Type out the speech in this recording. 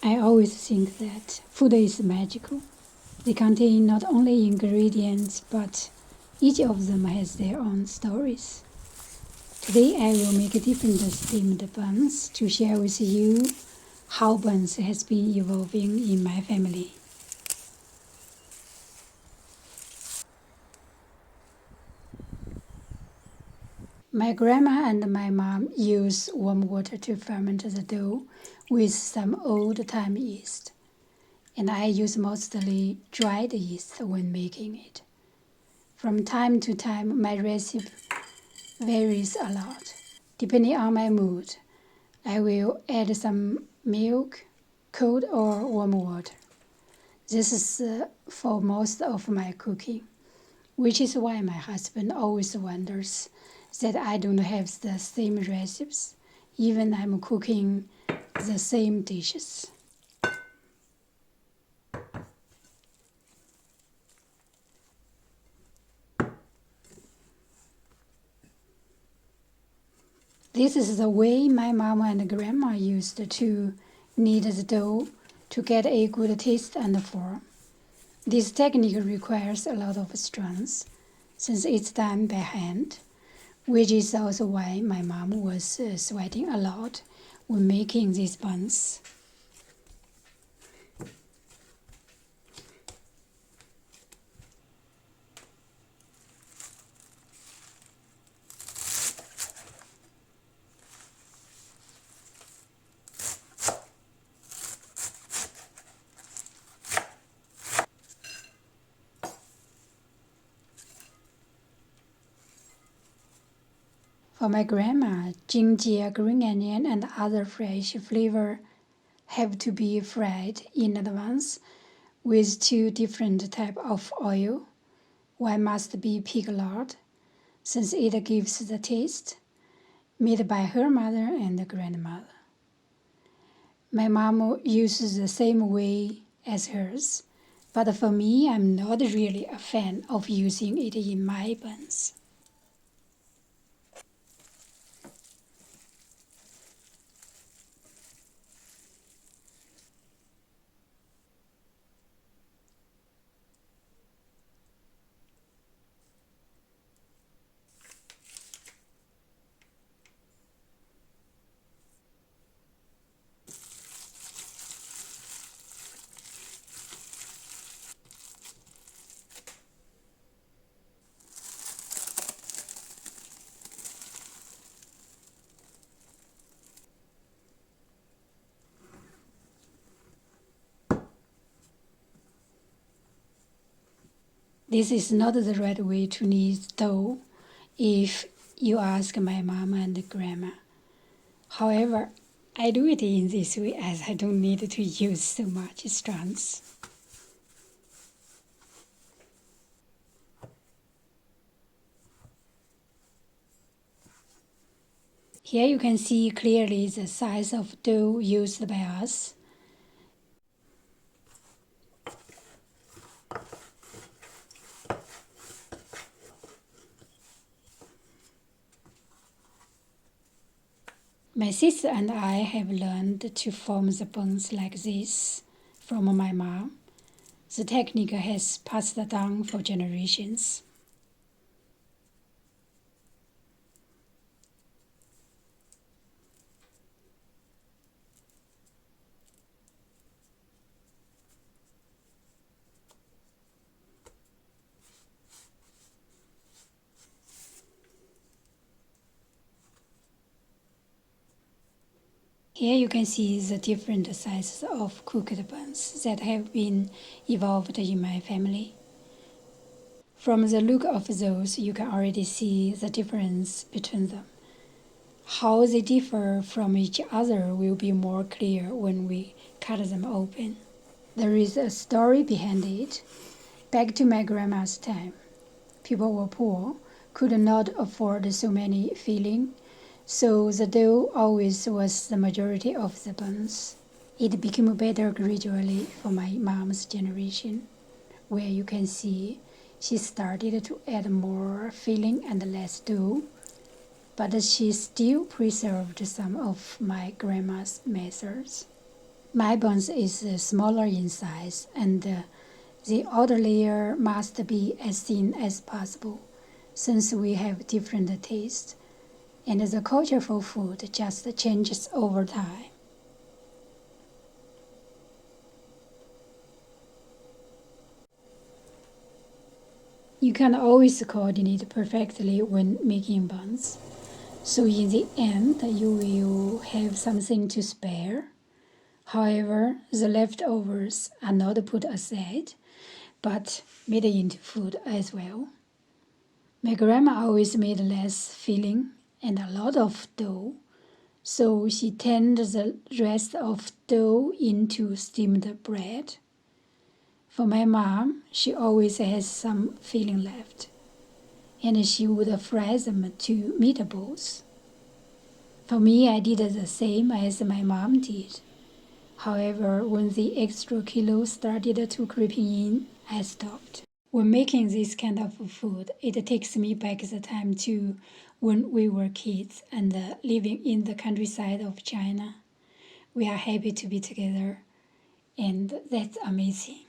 I always think that food is magical. They contain not only ingredients, but each of them has their own stories. Today I will make different steamed buns to share with you how buns has been evolving in my family. My grandma and my mom use warm water to ferment the dough with some old-time yeast, and I use mostly dried yeast when making it. From time to time, my recipe varies a lot. Depending on my mood, I will add some milk, cold or warm water. This is for most of my cooking, which is why my husband always wonders that I don't have the same recipes, even I'm cooking the same dishes. This is the way my mama and grandma used to knead the dough to get a good taste and form. This technique requires a lot of strength, since it's done by hand, which is also why my mom was sweating a lot when making these buns. For my grandma, ginger, green onion, and other fresh flavor have to be fried in advance with 2 different types of oil. One must be pig lard, since it gives the taste, made by her mother and grandmother. My mom uses the same way as hers, but for me, I'm not really a fan of using it in my buns. This is not the right way to knead dough if you ask my mama and grandma. However, I do it in this way as I don't need to use so much strength. Here you can see clearly the size of dough used by us. My sister and I have learned to form the buns like this from my mom. The technique has passed down for generations. Here you can see the different sizes of cooked buns that have been evolved in my family. From the look of those, you can already see the difference between them. How they differ from each other will be more clear when we cut them open. There is a story behind it. Back to my grandma's time, people were poor, could not afford so many fillings, so the dough always was the majority of the buns. It became better gradually for my mom's generation, where you can see she started to add more filling and less dough, but she still preserved some of my grandma's methods. My buns is smaller in size, and the outer layer must be as thin as possible, since we have different tastes, and the culture for food just changes over time. You can always coordinate perfectly when making buns, so in the end you will have something to spare. However, the leftovers are not put aside, but made into food as well. My grandma always made less filling and a lot of dough, so she turned the rest of dough into steamed bread. For my mom, she always has some filling left, and she would fry them to meatballs. For me, I did the same as my mom did. However, when the extra kilos started to creep in, I stopped. When making this kind of food, it takes me back the time to when we were kids and living in the countryside of China. We are happy to be together, and that's amazing.